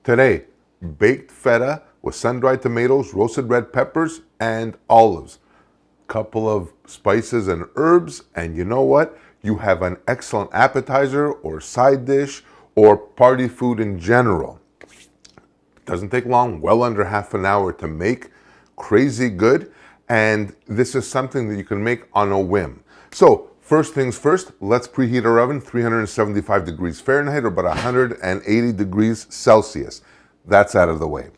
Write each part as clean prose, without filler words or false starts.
Today, baked feta with sun-dried tomatoes, roasted red peppers, and olives. Couple of spices and herbs, and you know what? You have an excellent appetizer or side dish or party food in general. It doesn't take long, well under half an hour to make. Crazy good, and this is something that you can make on a whim. So first things first, let's preheat our oven 375 degrees Fahrenheit or about 180 degrees Celsius. That's out of the way.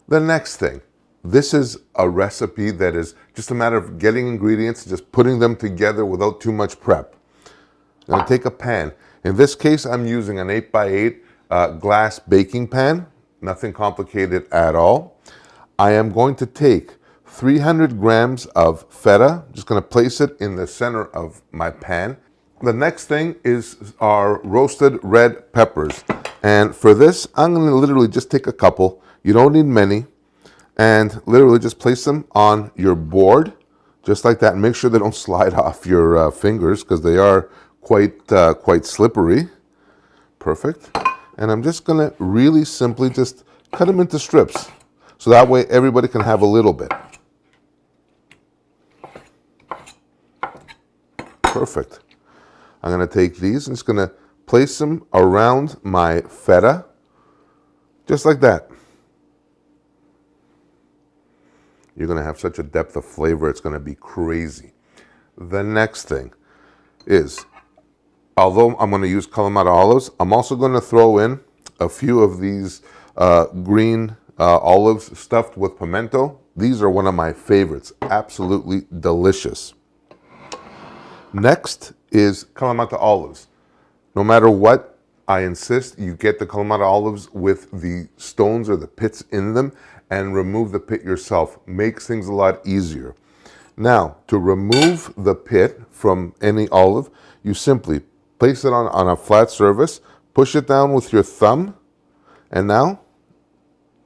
The next thing, this is a recipe that is just a matter of getting ingredients, just putting them together without too much prep. I'm going to take a pan. In this case, I'm using an 8x8 glass baking pan. Nothing complicated at all. I am going to take 300 grams of feta. Just going to place it in the center of my pan. The next thing is our roasted red peppers. And for this, I'm going to literally just take a couple. You don't need many. And literally just place them on your board, just like that. And make sure they don't slide off your fingers because they are quite slippery. Perfect. And I'm just going to really simply just cut them into strips. So that way everybody can have a little bit. Perfect. I'm going to take these and just going to place them around my feta, just like that. You're going to have such a depth of flavor, it's going to be crazy. The next thing is, although I'm going to use Kalamata olives, I'm also going to throw in a few of these green olives stuffed with pimento. These are one of my favorites, absolutely delicious. Next is Kalamata olives. No matter what, I insist you get the Kalamata olives with the stones or the pits in them and remove the pit yourself. Makes things a lot easier. Now, to remove the pit from any olive, you simply place it on a flat surface, push it down with your thumb, and now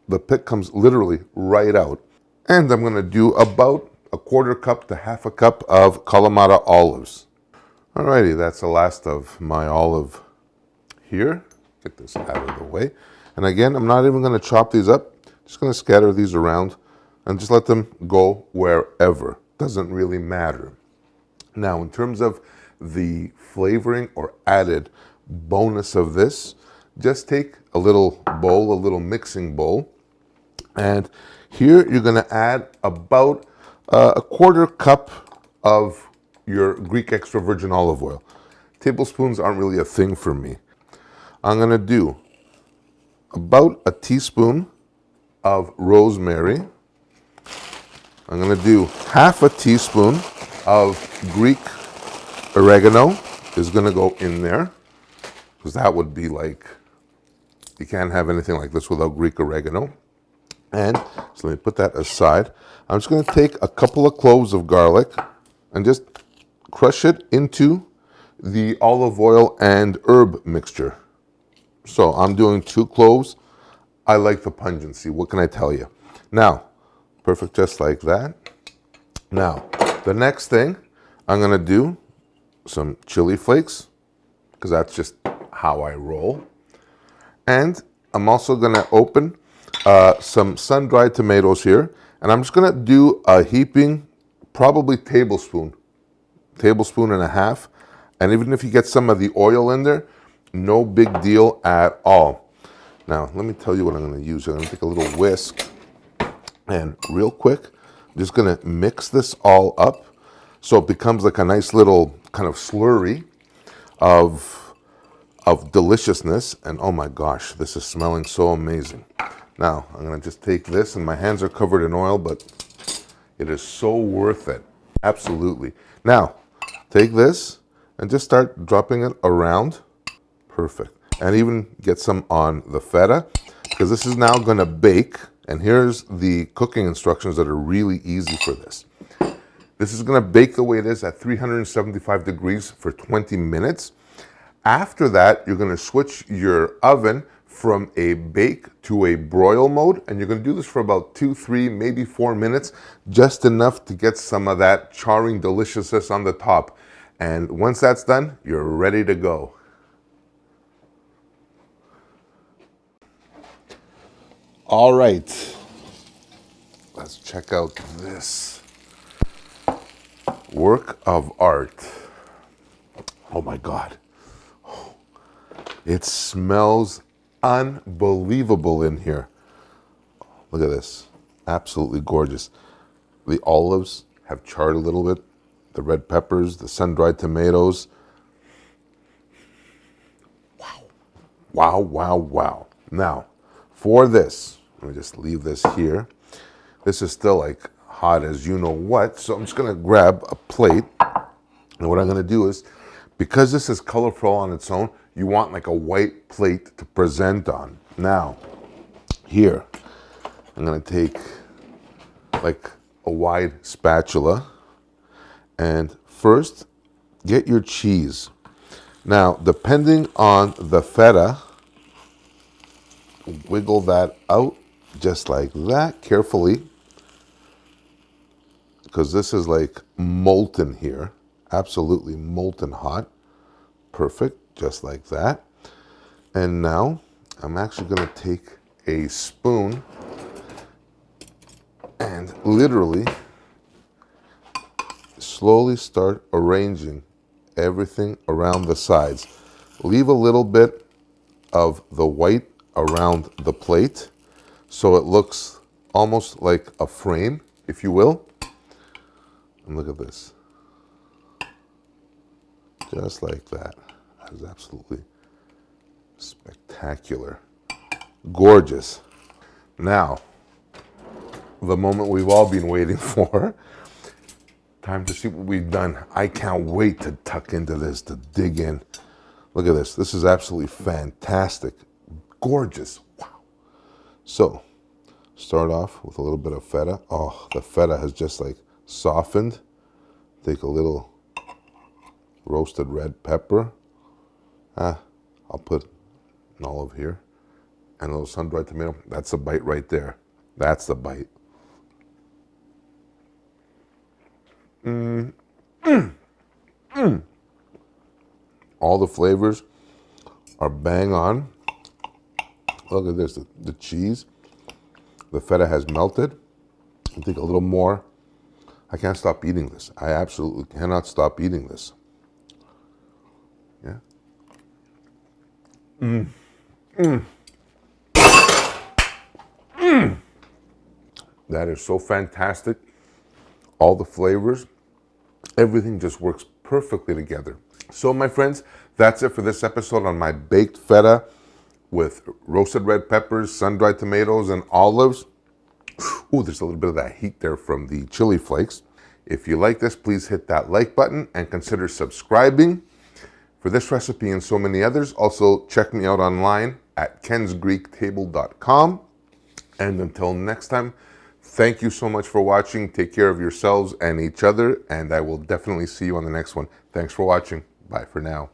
the pit comes literally right out. And I'm going to do about a quarter cup to half a cup of Kalamata olives. Alrighty, that's the last of my olive here. Get this out of the way. And again, I'm not even going to chop these up. Just going to scatter these around and just let them go wherever. Doesn't really matter. Now, in terms of the flavoring or added bonus of this, just take a little bowl, a little mixing bowl, and here you're going to add about a quarter cup of your Greek extra virgin olive oil. Tablespoons aren't really a thing for me. I'm going to do about a teaspoon of rosemary. I'm going to do half a teaspoon of Greek oregano is going to go in there because that would be like, you can't have anything like this without Greek oregano. And so let me put that aside. I'm just going to take a couple of cloves of garlic and just crush it into the olive oil and herb mixture. So I'm doing 2 cloves. I like the pungency. What can I tell you? Now, perfect, just like that. Now, the next thing I'm going to do some chili flakes because that's just how I roll. And I'm also going to open some sun-dried tomatoes here. And I'm just going to do a heaping, probably tablespoon and a half. And even if you get some of the oil in there, no big deal at all. Now, let me tell you what I'm going to use. I'm going to take a little whisk and real quick, I'm just going to mix this all up so it becomes like a nice little kind of slurry of deliciousness. And oh my gosh, this is smelling so amazing. Now, I'm going to just take this, and my hands are covered in oil, but it is so worth it. Absolutely. Now, take this and just start dropping it around. Perfect. And even get some on the feta because this is now going to bake. And here's the cooking instructions that are really easy for this. This is going to bake the way it is at 375 degrees for 20 minutes. After that, you're going to switch your oven from a bake to a broil mode. And you're going to do this for about 2, 3, maybe 4 minutes, just enough to get some of that charring deliciousness on the top. And once that's done, you're ready to go. All right, let's check out this work of art. Oh my God. It smells unbelievable in here. Look at this. Absolutely gorgeous. The olives have charred a little bit. The red peppers, the sun-dried tomatoes. Wow. Wow, wow, wow. Now, for this, let me just leave this here. This is still like hot as you know what, so I'm just gonna grab a plate. And what I'm gonna do is, because this is colorful on its own, you want like a white plate to present on. Now, here, I'm gonna take like a wide spatula and first get your cheese. Now, depending on the feta, wiggle that out just like that carefully, because this is like molten here, absolutely molten hot. Perfect, just like that. And now I'm actually going to take a spoon and literally slowly start arranging everything around the sides. Leave a little bit of the white around the plate so it looks almost like a frame, if you will. And look at this. Just like that. That is absolutely spectacular. Gorgeous. Now, the moment we've all been waiting for. Time to see what we've done. I can't wait to tuck into this, to dig in. Look at this. This is absolutely fantastic. Gorgeous. Wow. So, start off with a little bit of feta. Oh, the feta has just like softened. Take a little roasted red pepper. I'll put an olive here. And a little sun-dried tomato. That's a bite right there. That's the bite. All the flavors are bang on. Look at this, the cheese. The feta has melted. I think a little more. I can't stop eating this. I absolutely cannot stop eating this. Yeah. That is so fantastic. All the flavors, everything just works perfectly together. So my friends, that's it for this episode on my baked feta with roasted red peppers, sun-dried tomatoes, and olives. Ooh, there's a little bit of that heat there from the chili flakes. If you like this, please hit that like button and consider subscribing. For this recipe and so many others, also check me out online at kensgreektable.com. And until next time, thank you so much for watching. Take care of yourselves and each other, and I will definitely see you on the next one. Thanks for watching. Bye for now.